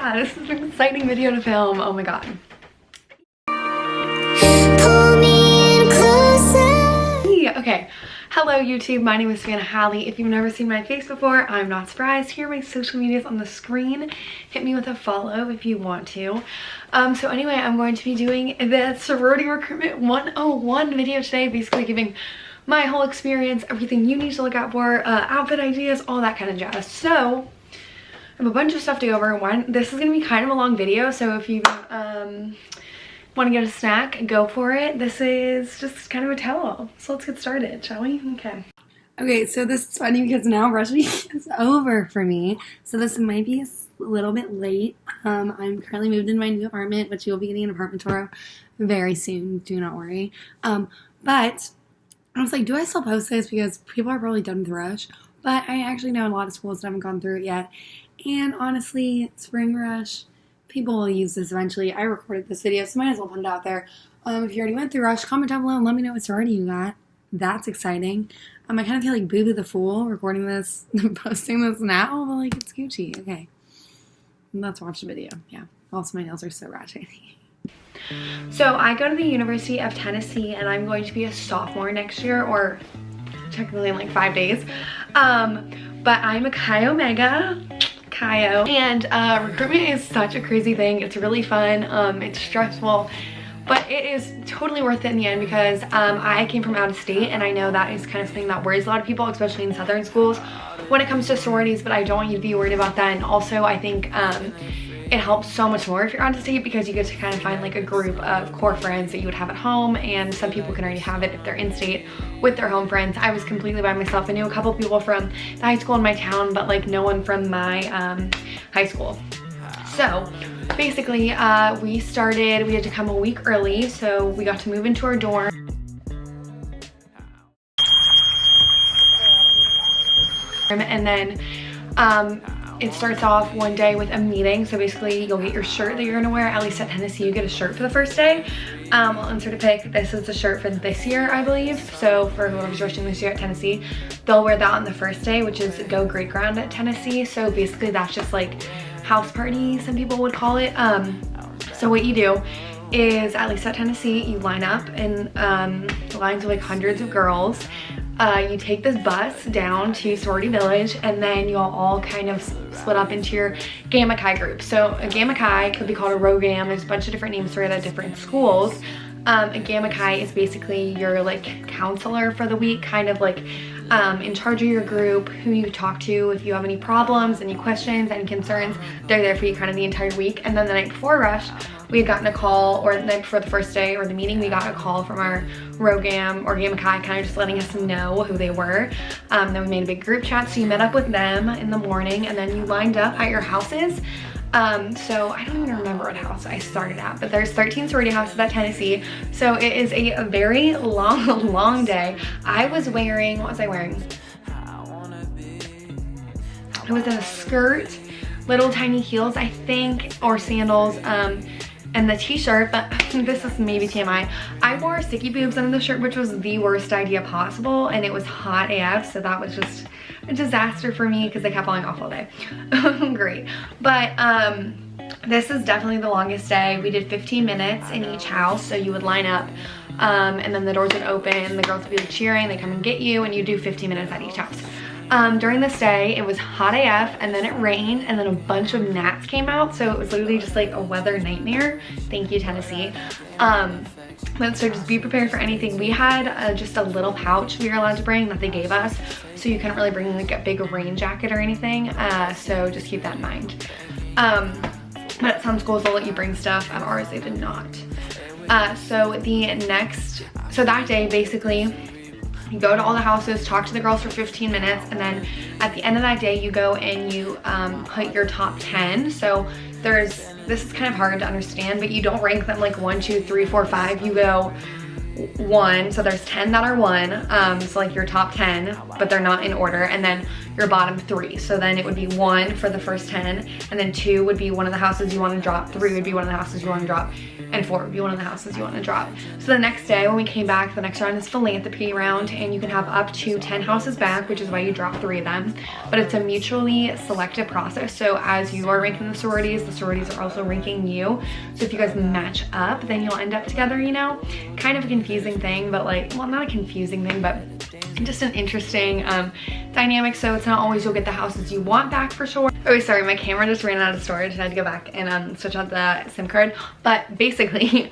yeah, this is an exciting video to film. Oh my god. Pull me in closer. Yeah, okay. Hello YouTube, my name is Savannah Hallie. If you've never seen my face before, I'm not surprised. Here are my social medias on the screen. Hit me with a follow if you want to. So anyway, I'm going to be doing the sorority recruitment 101 video today, basically giving my whole experience, everything you need to look out for, outfit ideas, all that kind of jazz. So I have a bunch of stuff to go over. This is going to be kind of a long video, so if you want to get a snack, go for it. This is just kind of a tell-all. So let's get started, shall we? Okay, so this is funny because now rush week is over for me. So this might be a little bit late. I'm currently moved into my new apartment, which you'll be getting an apartment tour very soon. Do not worry. But I was like, do I still post this? Because people are probably done with rush. But I actually know a lot of schools that haven't gone through it yet. And honestly, spring rush, people will use this eventually. I recorded this video, so might as well put it out there. If you already went through rush, comment down below and let me know what sorority you got. That's exciting. I kind of feel like Boo-Boo the Fool recording this, posting this now, but like it's Gucci. Okay, let's watch the video. Yeah, also my nails are so ratchet. So I go to the University of Tennessee and I'm going to be a sophomore next year, or technically in like 5 days. But I'm a Chi Omega. And recruitment is such a crazy thing. It's really fun. It's stressful, but it is totally worth it in the end because I came from out of state, and I know that is kind of something that worries a lot of people, especially in southern schools when it comes to sororities, but I don't want you to be worried about that. And also I think it helps so much more if you're out of state because you get to kind of find like a group of core friends that you would have at home, and some people can already have it if they're in state with their home friends. I was completely by myself. I knew a couple people from the high school in my town, but like no one from my high school. So basically we had to come a week early, so we got to move into our dorm. And then it starts off one day with a meeting. So basically you'll get your shirt that you're gonna wear. At least at Tennessee you get a shirt for the first day. I'll insert a pic. This is the shirt for this year, I believe. So for whoever's rushing this year at Tennessee, they'll wear that on the first day, which is Go Great Ground at Tennessee. So basically that's just like house party, some people would call it. So what you do is, at least at Tennessee, you line up in lines of like hundreds of girls. You take this bus down to Sorority Village, and then you'll all kind of split up into your Gamma Chi group. So a Gamma Chi could be called a Rogam. There's a bunch of different names for it at different schools. A Gamma Chi is basically your like counselor for the week, kind of like in charge of your group, who you talk to if you have any problems, any questions, any concerns. They're there for you kind of the entire week. And then the night before rush, we had gotten a call, or the night before the first day or the meeting, we got a call from our Rogam or Gamma Chi, kind of just letting us know who they were. Then we made a big group chat, so you met up with them in the morning, and then you lined up at your houses. So I don't even remember what house I started at, but there's 13 sorority houses at Tennessee. So it is a very long day. I was wearing, what was I wearing? I was in a skirt, little tiny heels, I think, or sandals, and the t-shirt, but this is maybe TMI. I wore sticky boobs under the shirt, which was the worst idea possible, and it was hot AF, so that was just a disaster for me because they kept falling off all day. Great. But this is definitely the longest day. We did 15 minutes in each house, so you would line up, and then the doors would open, the girls would be like cheering, they come and get you, and you do 15 minutes at each house. During this day, it was hot AF, and then it rained, and then a bunch of gnats came out, so it was literally just like a weather nightmare. Thank you, Tennessee. So just be prepared for anything. We had just a little pouch we were allowed to bring that they gave us, so you couldn't really bring like a big rain jacket or anything, so just keep that in mind. But at some schools they'll let you bring stuff. At ours they did not. So that day basically, you go to all the houses, talk to the girls for 15 minutes, and then at the end of that day, you go and you put your top 10. So this is kind of hard to understand, but you don't rank them like 1, 2, 3, 4, 5. You go 1, so there's 10 that are 1, so like your top 10, but they're not in order. And then your bottom 3. So then it would be 1 for the first 10, and then 2 would be one of the houses you want to drop, 3 would be one of the houses you want to drop, and 4 would be one of the houses you want to drop. So the next day when we came back, the next round is philanthropy round, and you can have up to 10 houses back, which is why you drop 3 of them. But it's a mutually selective process. So as you are ranking the sororities are also ranking you. So if you guys match up, then you'll end up together, you know? Kind of a confusing thing, but like, well, not a confusing thing, but just an interesting dynamic. So it's not always you'll get the houses you want back for sure. Oh, sorry, my camera just ran out of storage and I had to go back and switch out the SIM card. But basically,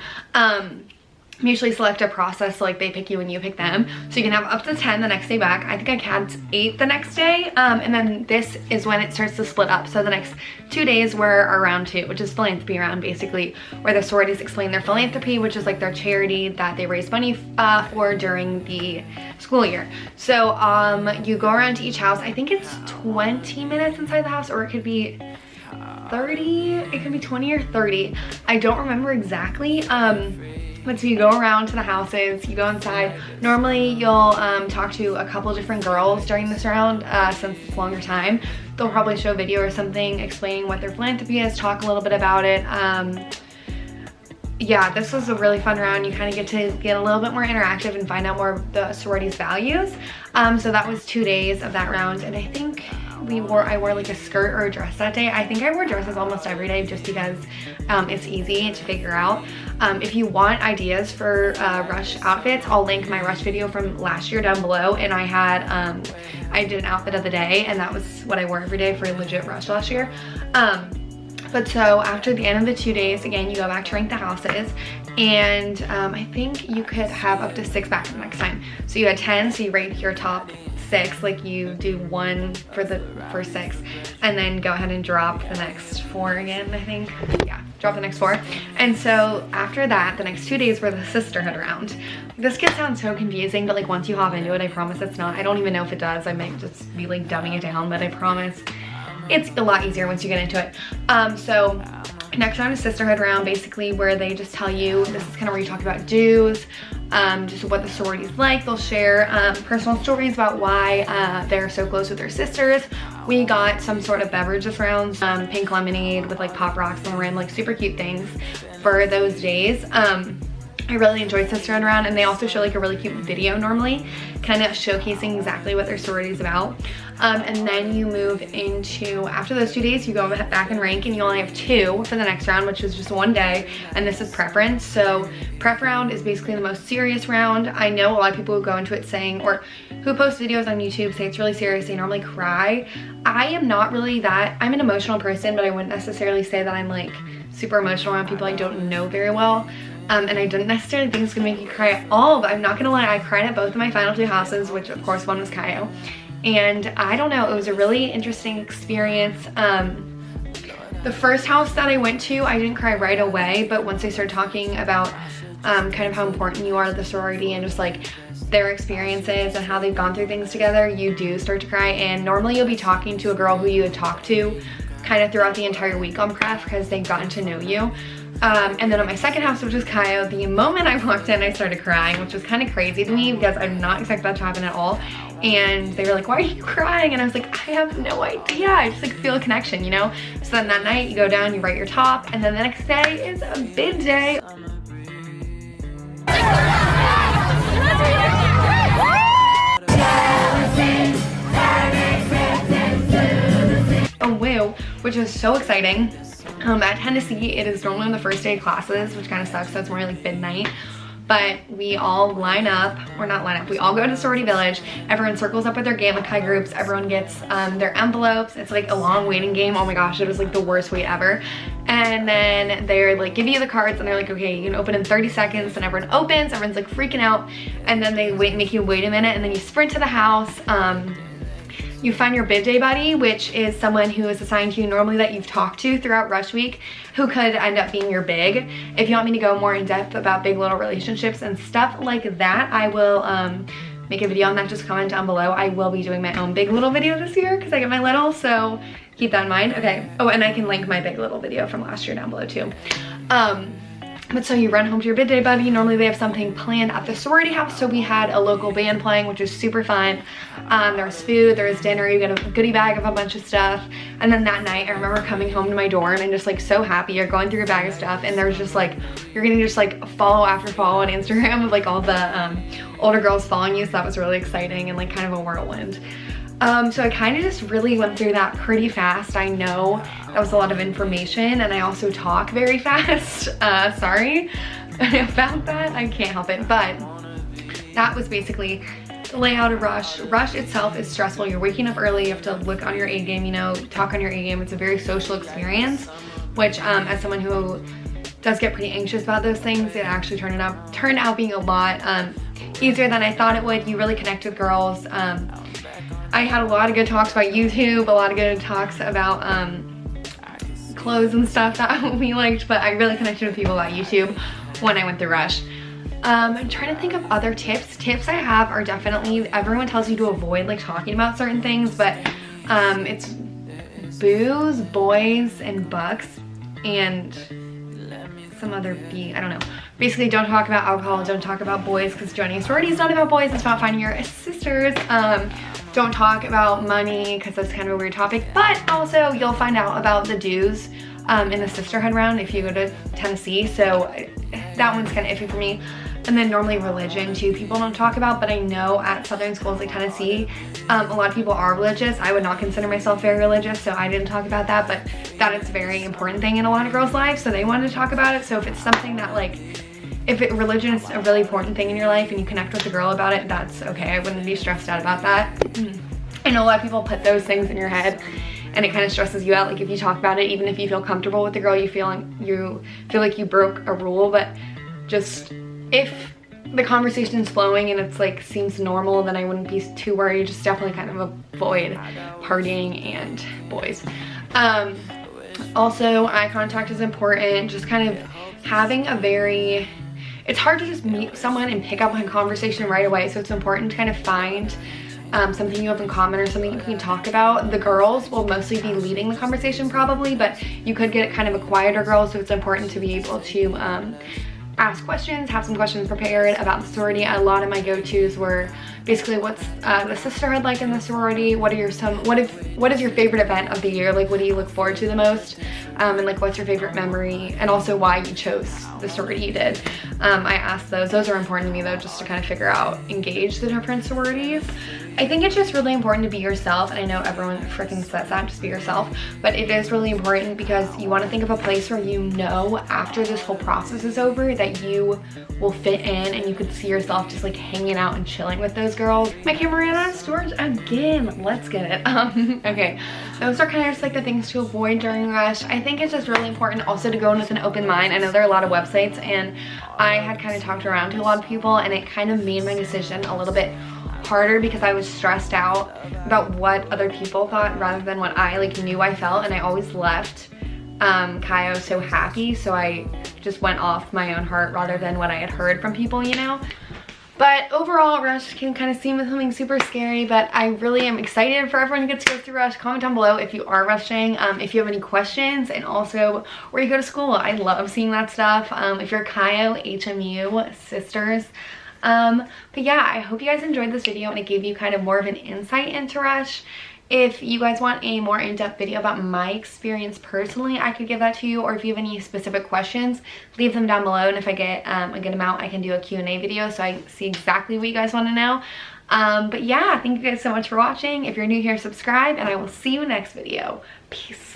mutually selective process, so like they pick you and you pick them. So you can have up to 10 the next day back. I think I had 8 the next day. And then this is when it starts to split up. So the next 2 days were our round 2, which is philanthropy round, basically, where the sororities explain their philanthropy, which is like their charity that they raise money for during the school year. So you go around to each house. I think it's 20 minutes inside the house, or it could be 30, it could be 20 or 30. I don't remember exactly. But so you go around to the houses, you go inside. Normally you'll talk to a couple different girls during this round since it's longer time. They'll probably show a video or something explaining what their philanthropy is, talk a little bit about it. Yeah, this was a really fun round. You kind of get to get a little bit more interactive and find out more of the sorority's values. So that was 2 days of that round, and I think I wore like a skirt or a dress that day. I think I wore dresses almost every day just because it's easy to figure out. If you want ideas for rush outfits, I'll link my rush video from last year down below, and I did an outfit of the day, and that was what I wore every day for a legit rush last year. But so after the end of the 2 days, again, you go back to rank the houses, and I think you could have up to 6 back the next time. So you had 10, so you rank your top 6, like you do 1 for the first 6, and then go ahead and drop the next 4 again, I think. Yeah, drop the next 4. And so after that, the next 2 days were the sisterhood round. This could sound so confusing, but like once you hop into it, I promise it's not. I don't even know if it does. I might just be like dumbing it down, but I promise it's a lot easier once you get into it. So next round is sisterhood round, basically where they just tell you, this is kind of where you talk about dues, just what the sorority's like. They'll share personal stories about why they're so close with their sisters. We got some sort of beverage this round, pink lemonade with like pop rocks and random like super cute things for those days. I really enjoyed sisterhood round, and they also show like a really cute video normally, kind of showcasing exactly what their sorority is about. And then you move into, after those 2 days, you go back in rank, and you only have 2 for the next round, which is just 1 day, and this is preference. So pref round is basically the most serious round. I know a lot of people who go into it saying, or who post videos on YouTube say it's really serious, they normally cry. I am not really that. I'm an emotional person, but I wouldn't necessarily say that I'm like super emotional around people I don't know very well. And I didn't necessarily think it's gonna make you cry at all, but I'm not gonna lie, I cried at both of my final 2 houses, which of course one was Kyle. And I don't know, it was a really interesting experience. The first house that I went to, I didn't cry right away, but once they started talking about kind of how important you are to the sorority and just like their experiences and how they've gone through things together, you do start to cry. And normally you'll be talking to a girl who you had talked to kind of throughout the entire week on pref because they've gotten to know you. And then on my second house, which was Kyle, the moment I walked in, I started crying, which was kind of crazy to me because I'm not expecting that to happen at all. And they were like, why are you crying? And I was like, I have no idea. I just like feel a connection, you know? So then that night you go down, you write your top, and then the next day is a bid day. Oh, wow, which was so exciting. At Tennessee, it is normally on the first day of classes, which kind of sucks, so it's more like bid night. But we all line up, or not line up, we all go to Sorority Village. Everyone circles up with their Gamma Chi groups. Everyone gets their envelopes. It's like a long waiting game. Oh my gosh, it was like the worst wait ever. And then they're like, give you the cards, and they're like, okay, you can open in 30 seconds. And everyone opens, everyone's like freaking out. And then they make you wait a minute, and then you sprint to the house. You find your bid day buddy, which is someone who is assigned to you normally that you've talked to throughout Rush Week, who could end up being your big. If you want me to go more in depth about big little relationships and stuff like that, I will make a video on that. Just comment down below. I will be doing my own big little video this year because I get my little, so keep that in mind. Okay. Oh, and I can link my big little video from last year down below too. But so you run home to your bid day buddy. Normally they have something planned at the sorority house. So we had a local band playing, which is super fun. There was food, there was dinner, you get a goodie bag of a bunch of stuff. And then that night I remember coming home to my dorm and just like so happy. You're going through your bag of stuff and there's just like, you're getting just like follow after follow on Instagram of like all the older girls following you. So that was really exciting and like kind of a whirlwind. So I kind of just really went through that pretty fast. I know that was a lot of information and I also talk very fast. Sorry about that. I can't help it, but that was basically the layout of Rush. Rush itself is stressful. You're waking up early. You have to look on your A game, you know, talk on your A game. It's a very social experience, which as someone who does get pretty anxious about those things, it actually turned out being a lot easier than I thought it would. You really connect with girls. I had a lot of good talks about YouTube, a lot of good talks about clothes and stuff that we liked, but I really connected with people about YouTube when I went through Rush. I'm trying to think of other tips. Tips I have are definitely, everyone tells you to avoid like talking about certain things, but it's booze, boys, and bucks, and some other I don't know. Basically, don't talk about alcohol, don't talk about boys, because joining a sorority is not about boys, it's about finding your sisters. Don't talk about money, because that's kind of a weird topic, but also you'll find out about the dues in the sisterhood round if you go to Tennessee, so that one's kind of iffy for me. And then normally religion too, people don't talk about, but I know at southern schools like Tennessee, a lot of people are religious. I would not consider myself very religious, so I didn't talk about that, but that is a very important thing in a lot of girls' lives, so they wanted to talk about it. So if it's something that like, religion is a really important thing in your life and you connect with a girl about it, that's okay. I wouldn't be stressed out about that. I know a lot of people put those things in your head and it kind of stresses you out. Like if you talk about it, even if you feel comfortable with the girl, you feel like you broke a rule. But just if the conversation is flowing and it's like seems normal, then I wouldn't be too worried. Just definitely kind of avoid partying and boys. Also, eye contact is important. Just kind of having it's hard to just meet someone and pick up on conversation right away, so it's important to kind of find something you have in common or something you can talk about. The girls will mostly be leading the conversation probably, but you could get kind of a quieter girl, so it's important to be able to ask questions, have some questions prepared about the sorority. A lot of my go-tos were basically what's the sisterhood like in the sorority, what is your favorite event of the year, like what do you look forward to the most, and like what's your favorite memory, and also why you chose the sorority you did. I asked those are important to me though, just to kind of engage the different sororities. I think it's just really important to be yourself, and I know everyone freaking says that, just be yourself, but it is really important because you want to think of a place where you know after this whole process is over that you will fit in and you could see yourself just like hanging out and chilling with those girls. My camera ran out of storage again. Let's get it. Okay, those are kind of just like the things to avoid during Rush. I think it's just really important also to go in with an open mind. I know there are a lot of websites and I had kind of talked around to a lot of people and it kind of made my decision a little bit harder because I was stressed out about what other people thought rather than what I like knew I felt, and I always left Kaio so happy, so I just went off my own heart rather than what I had heard from people, you know. But overall, Rush can kind of seem something super scary, but I really am excited for everyone who gets to go through Rush. Comment down below if you are rushing, if you have any questions, and also where you go to school. I love seeing that stuff. If you're Kaio, HMU, sisters. But yeah, I hope you guys enjoyed this video and it gave you kind of more of an insight into Rush. If you guys want a more in-depth video about my experience personally, I could give that to you, or if you have any specific questions, leave them down below, and if I get a good amount, I can do a Q&A video so I see exactly what you guys want to know. But yeah, thank you guys so much for watching. If you're new here, subscribe, and I will see you next video. Peace.